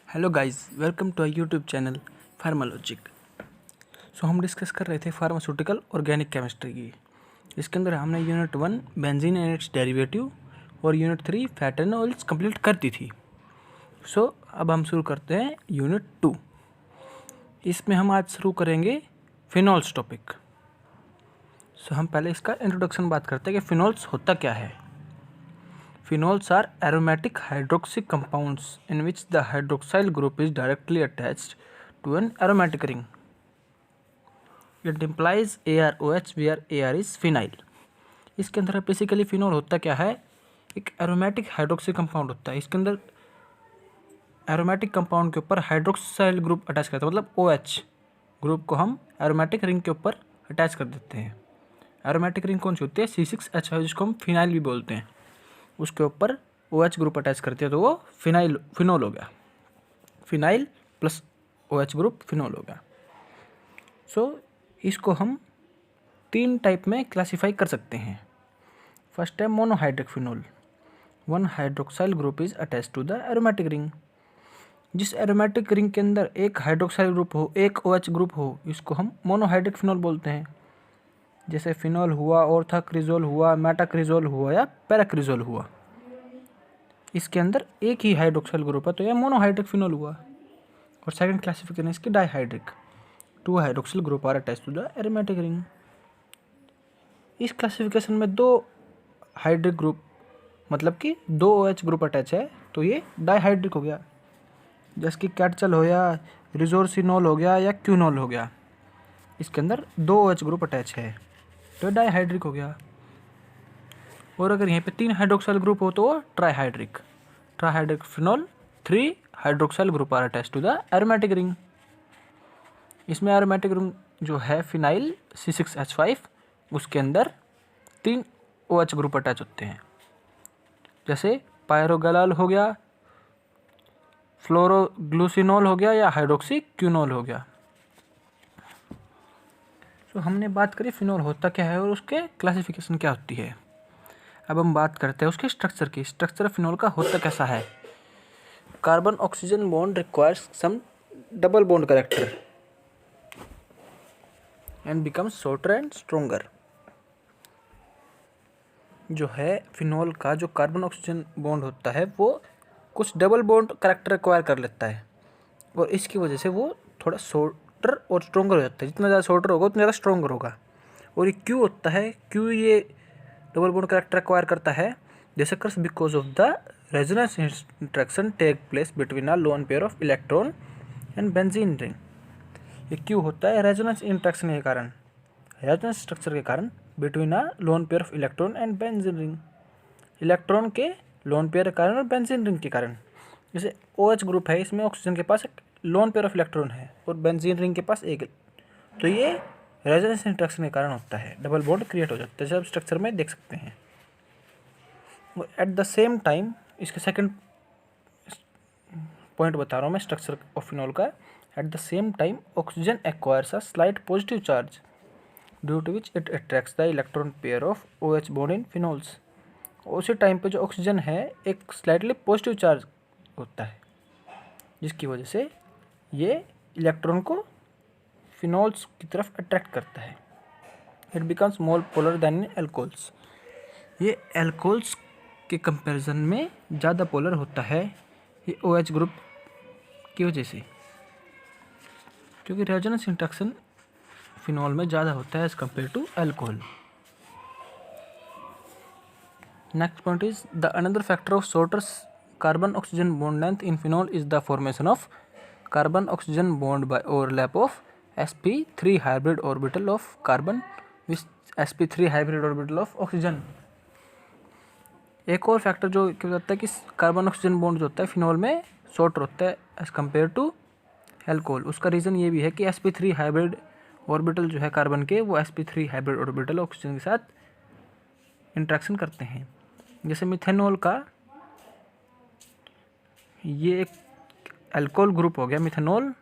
Hello guys, welcome to YouTube channel Pharmalogic. हम discuss कर रहे थे फार्मास्यूटिकल ऑर्गेनिक केमिस्ट्री की। इसके अंदर हमने unit 1 benzene and its derivative और unit 3 fat and oils complete कर दी थी। अब हम शुरू करते हैं यूनिट 2। इसमें हम आज शुरू करेंगे फिनॉल्स टॉपिक। हम पहले इसका इंट्रोडक्शन बात करते हैं कि फिनॉल्स होता क्या है। Phenols are aromatic hydroxy compounds in which the hydroxyl group is directly attached to an aromatic ring. It implies AROH where AR is phenyl. इसके अंदर बेसिकली फिनॉल होता क्या है, एक एरोमेटिक हाइड्रोक्सी कंपाउंड होता है। इसके अंदर एरोमेटिक कंपाउंड के ऊपर हाइड्रोक्साइल ग्रुप अटैच करते हैं, मतलब OH ग्रुप को हम एरोमेटिक रिंग के ऊपर अटैच कर देते हैं। एरोमेटिक रिंग कौन सी होती है, C6H5, जिसको हम फिनाइल भी बोलते हैं। उसके ऊपर OH ग्रुप अटैच करते हैं तो वो फिनॉल हो गया। Phenyl plus OH group phenol हो गया। इसको हम 3 टाइप में क्लासीफाई कर सकते हैं। फर्स्ट है monohydric phenol. 1 hydroxyl group is attach to the aromatic ring. जिस एरोमेटिक रिंग के अंदर एक हाइड्रोक्साइल ग्रुप हो, एक OH ग्रुप हो, इसको हम मोनोहाइड्रिक फिनॉल बोलते हैं। जैसे फिनॉल हुआ, ऑर्थाक्रिजोल हुआ, मेटाक्रिजोल हुआ या पैराक्रिजोल हुआ, इसके अंदर एक ही हाइड्रोक्साइल ग्रुप है तो यह मोनोहाइड्रिक फिनॉल हुआ। और सेकंड क्लासिफिकेशन इसकी dihydric. 2 hydroxyl group are attach to the aromatic ring. इस क्लासिफिकेशन में 2 हाइड्रिक ग्रुप, मतलब कि 2 OH ग्रुप अटैच है तो ये डाइहाइड्रिक हो गया। जैसे कि कैटचल हो गया, रिजोर्सिनोल हो गया या क्यूनोल हो गया, इसके अंदर 2 OH ग्रुप अटैच है तो डाइहाइड्रिक हो गया। और अगर यहाँ पे 3 हाइड्रोक्साइल ग्रुप हो तो वो trihydric. Trihydric phenol 3 hydroxyl group are attach to the aromatic ring. इसमें एरोमेटिक रिंग जो है फिनाइल C6H5, उसके अंदर 3 OH ग्रुप अटैच होते हैं। जैसे पायरोगलाल हो गया, फ्लोरोग्लूसिनोल हो गया या हाइड्रोक्सी क्यूनोल हो गया। हमने बात करी फिनॉल होता क्या है और उसके क्लासिफिकेशन क्या होती है। अब हम बात करते हैं उसके स्ट्रक्चर की। स्ट्रक्चर फिनॉल का होता कैसा है। Carbon oxygen bond requires some double bond character and becomes shorter and stronger. जो है फिनॉल का जो कार्बन ऑक्सीजन बॉन्ड होता है वो कुछ डबल बॉन्ड कैरेक्टर रिक्वायर कर लेता है और इसकी वजह से वो थोड़ा शॉर्टर और स्ट्रोंगर हो जाता है। जितना ज़्यादा शॉर्टर होगा उतना ज़्यादा स्ट्रोंगर होगा। और ये क्यों होता है, क्यों ये डबल बॉन्ड कैरेक्टर एक्वायर करता है, this occurs because of the resonance interaction take place between a lone pair of electron and benzene ring. ये क्यों होता है, रेजोनेंस इंटरेक्शन के कारण, रेजोनेंस स्ट्रक्चर के कारण between a lone pair of electron and benzene ring. Electron के lone pair के कारण और बेंजीन रिंग के कारण। जैसे OH ग्रुप है, इसमें ऑक्सीजन के पास एक लोन पेयर ऑफ इलेक्ट्रॉन है और बेंजीन रिंग के पास एक, तो ये रेजोनेंस इंटरेक्शन के कारण होता है, डबल बॉन्ड क्रिएट हो जाता है, जैसे आप स्ट्रक्चर में देख सकते हैं। एट द सेम टाइम, इसके सेकंड पॉइंट बता रहा हूँ मैं स्ट्रक्चर ऑफ फिनॉल का। At the same time oxygen acquires a slight positive charge due to which it attracts the electron pair of OH bond in phenols. उसी time पे जो oxygen है एक स्लाइटली पॉजिटिव चार्ज होता है, जिसकी वजह से ये इलेक्ट्रॉन को फिनॉल्स की तरफ अट्रैक्ट करता है। It becomes more polar than in alcohols. ये एल्कोहल्स के कंपैरिजन में ज़्यादा पोलर होता है ये OH ग्रुप की वजह से, क्योंकि रेजोनेंस इंटरेक्शन फिनॉल में ज़्यादा होता है as compare to alcohol. Next point is the another factor of shorter carbon oxygen bond length in phenol is the formation of carbon oxygen bond by overlap of sp3 hybrid orbital of carbon with sp3 hybrid orbital of oxygen. एक और factor जो क्या होता है कि carbon oxygen bond जो होता है फिनॉल में शॉर्टर होता है एज कम्पेयर टू एल्कोहल। उसका रीज़न ये भी है कि sp3 हाइब्रिड ऑर्बिटल जो है कार्बन के, वो sp3 हाइब्रिड ऑर्बिटल ऑक्सीजन के साथ इंट्रैक्शन करते हैं। जैसे मिथेनॉल का ये एक एल्कोहल ग्रुप हो गया मिथेनॉल,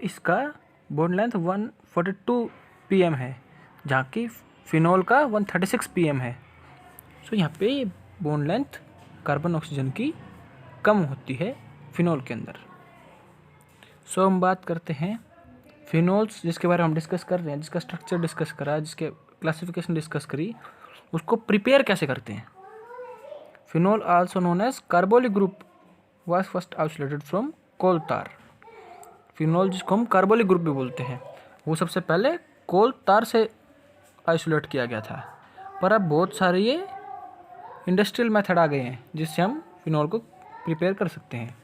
इसका बॉन्ड लेंथ 142 pm है, जहाँ की फिनॉल का 136 pm है। यहाँ पे बॉन्ड लेंथ कार्बन ऑक्सीजन की कम होती है फिनॉल के अंदर। सो हम बात करते हैं फिनोल्स, जिसके बारे में हम डिस्कस कर रहे हैं, जिसका स्ट्रक्चर डिस्कस करा, जिसके क्लासिफिकेशन डिस्कस करी, उसको प्रिपेयर कैसे करते हैं। Phenol also known as carbolic group was first isolated from coal tar. Phenol जिसको हम कार्बोलिक ग्रुप भी बोलते हैं, वो सबसे पहले कोल तार से आइसोलेट किया गया था, पर अब बहुत सारे ये इंडस्ट्रियल मेथड आ गए हैं जिससे हम फिनोल को प्रिपेयर कर सकते हैं।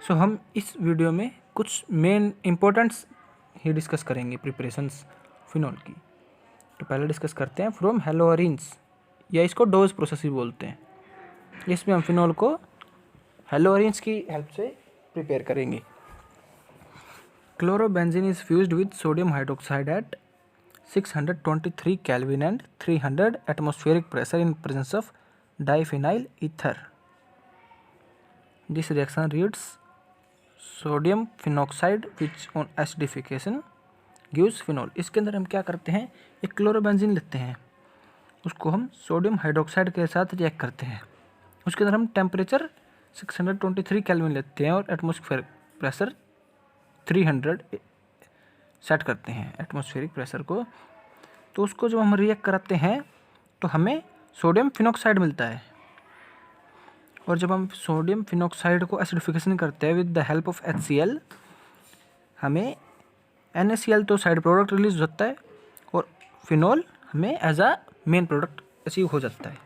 सो हम इस वीडियो में कुछ मेन इम्पोर्टेंट्स ही डिस्कस करेंगे प्रिपरेशंस फिनोल की। तो पहले डिस्कस करते हैं फ्रॉम हेलोअरीन्स, या इसको डोज प्रोसेस भी बोलते हैं। इसमें हम फिनोल को हेलोअरीन्स की हेल्प से प्रिपेयर करेंगे। Chlorobenzene is fused with sodium hydroxide eight 623 Kelvin and 300 atmospheric pressure in presence of diphenyl ether. This reaction yields sodium phenoxide which on acidification gives phenol. इसके अंदर हम क्या करते हैं, एक क्लोरोबेंजीन लेते हैं, उसको हम सोडियम हाइड्रोक्साइड के साथ रिएक्ट करते हैं। उसके अंदर हम टेम्परेचर 623 केल्विन लेते हैं और एटमॉस्फेरिक प्रेशर 300 सेट करते हैं एटमॉस्फेरिक प्रेशर को। तो उसको जब हम रिएक्ट कराते हैं तो हमें सोडियम फिनॉक्साइड मिलता है, और जब हम सोडियम फिनॉक्साइड को एसिडिफिकेशन करते हैं with the help of HCl, हमें NaCl तो साइड प्रोडक्ट रिलीज होता है और फिनोल हमें as a main product achieve हो जाता है।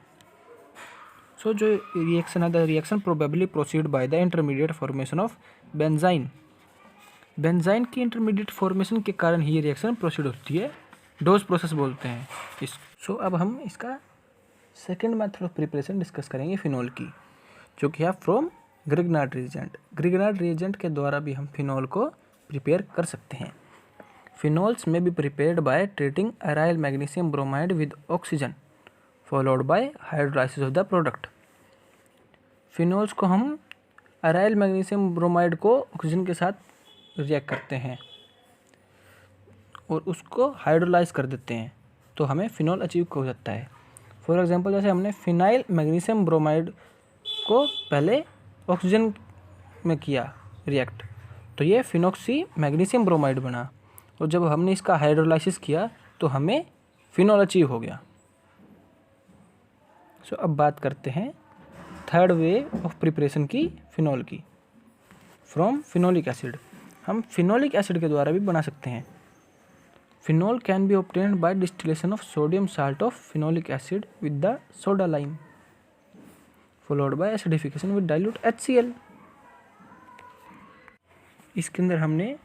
सो जो रिएक्शन है, the reaction probably proceed by the intermediate formation of benzyne. Benzyne की इंटरमीडिएट फॉर्मेशन के कारण ही ये रिएक्शन प्रोसीड होती है, डोज प्रोसेस बोलते हैं इस। सो अब हम इसका second method of preparation discuss करेंगे फिनोल की, जो कि है from Grignard reagent. Grignard reagent के द्वारा भी हम फिनोल को प्रिपेयर कर सकते हैं। फिनोल्स में be prepared by treating aryl magnesium bromide with oxygen followed by hydrolysis of the product. Phenols को हम अराइल मैग्नीशियम ब्रोमाइड को ऑक्सीजन के साथ रिएक्ट करते हैं और उसको हाइड्रोलाइज कर देते हैं, तो हमें फिनोल अचीव हो जाता है। फॉर एग्जांपल, जैसे हमने फिनाइल मैग्नीशियम ब्रोमाइड को पहले ऑक्सीजन में किया रिएक्ट, तो ये फिनॉक्सी मैग्नीशियम ब्रोमाइड बना, और जब हमने इसका हाइड्रोलाइसिस किया तो हमें फिनोल अचीव हो गया। सो अब बात करते हैं थर्ड वे ऑफ प्रिपरेशन की फिनोल की, फ्रॉम फिनोलिक एसिड। हम फिनोलिक एसिड के द्वारा भी बना सकते हैं। Phenol can be obtained by distillation of sodium salt of phenolic acid with the soda lime followed by acidification with dilute HCl। इसके अंदर हमने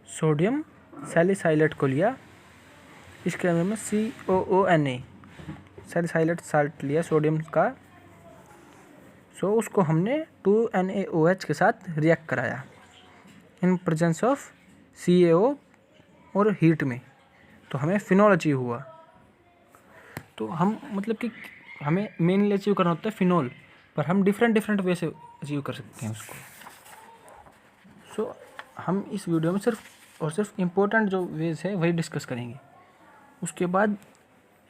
सोडियम सैलिसाइलेट को लिया, इसके अंदर में COONA सैलिसाइलेट साल्ट लिया सोडियम का। सो उसको हमने 2NaOH के साथ रिएक्ट कराया इन प्रेजेंस ऑफ CaO और हीट में, तो हमें फिनोल अचीव हुआ। तो हम मतलब कि हमें मेनली अचीव करना होता है फिनोल, पर हम डिफरेंट वे से अचीव कर सकते हैं उसको। सो हम इस वीडियो में सिर्फ इम्पोर्टेंट जो वेज है वही डिस्कस करेंगे। उसके बाद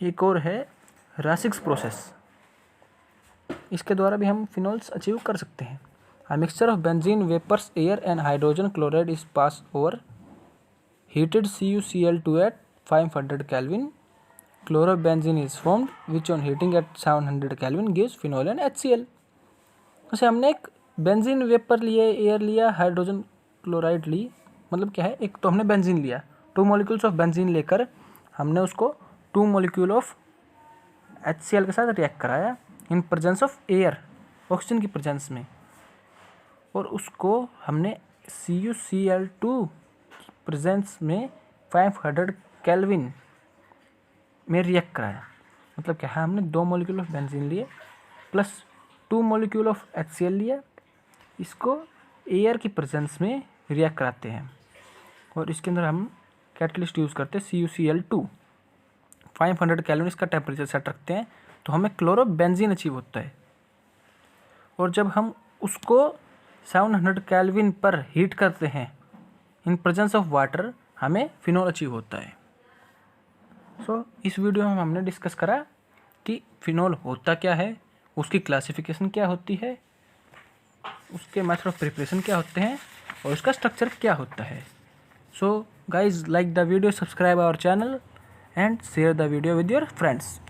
एक और है रासिक्स प्रोसेस, इसके द्वारा भी हम फिनोल्स अचीव कर सकते हैं। A mixture of benzene vapors, air and hydrogen chloride is passed over heated CuCl2 at 500 Kelvin. Chlorobenzene is formed, which on heating at 700 Kelvin gives phenol and HCl. जैसे हमने एक बेंजीन वेपर लिए, air लिया, hydrogen chloride ली, मतलब क्या है, एक तो हमने बेंजीन लिया, 2 मॉलिक्यूल्स ऑफ बेंजीन लेकर हमने उसको 2 मॉलिक्यूल ऑफ HCl के साथ रिएक्ट कराया in presence of air, oxygen की प्रेजेंस में, और उसको हमने CuCl2 प्रेजेंस में 500 केल्विन में रिएक्ट कराया। मतलब क्या है, हमने 2 मॉलिक्यूल ऑफ बेंजीन लिए प्लस 2 मॉलिक्यूल ऑफ HCl लिया, इसको एयर की प्रेजेंस में रिएक्ट कराते हैं और इसके अंदर हम कैटलिस्ट यूज़ करते हैं CuCl2। 500 केल्विन इसका टेम्परेचर सेट रखते हैं, तो हमें क्लोरोबेंजीन अचीव होता है। और जब हम उसको 700 केल्विन पर हीट करते हैं इन प्रेजेंस ऑफ वाटर, हमें फिनोल अचीव होता है। सो इस वीडियो में हमने डिस्कस करा कि फिनोल होता क्या है, उसकी क्लासिफिकेशन क्या होती है, उसके मेथड ऑफ प्रिपरेशन क्या होते हैं और इसका स्ट्रक्चर क्या होता है। So guys, like the video, subscribe our channel and share the video with your friends.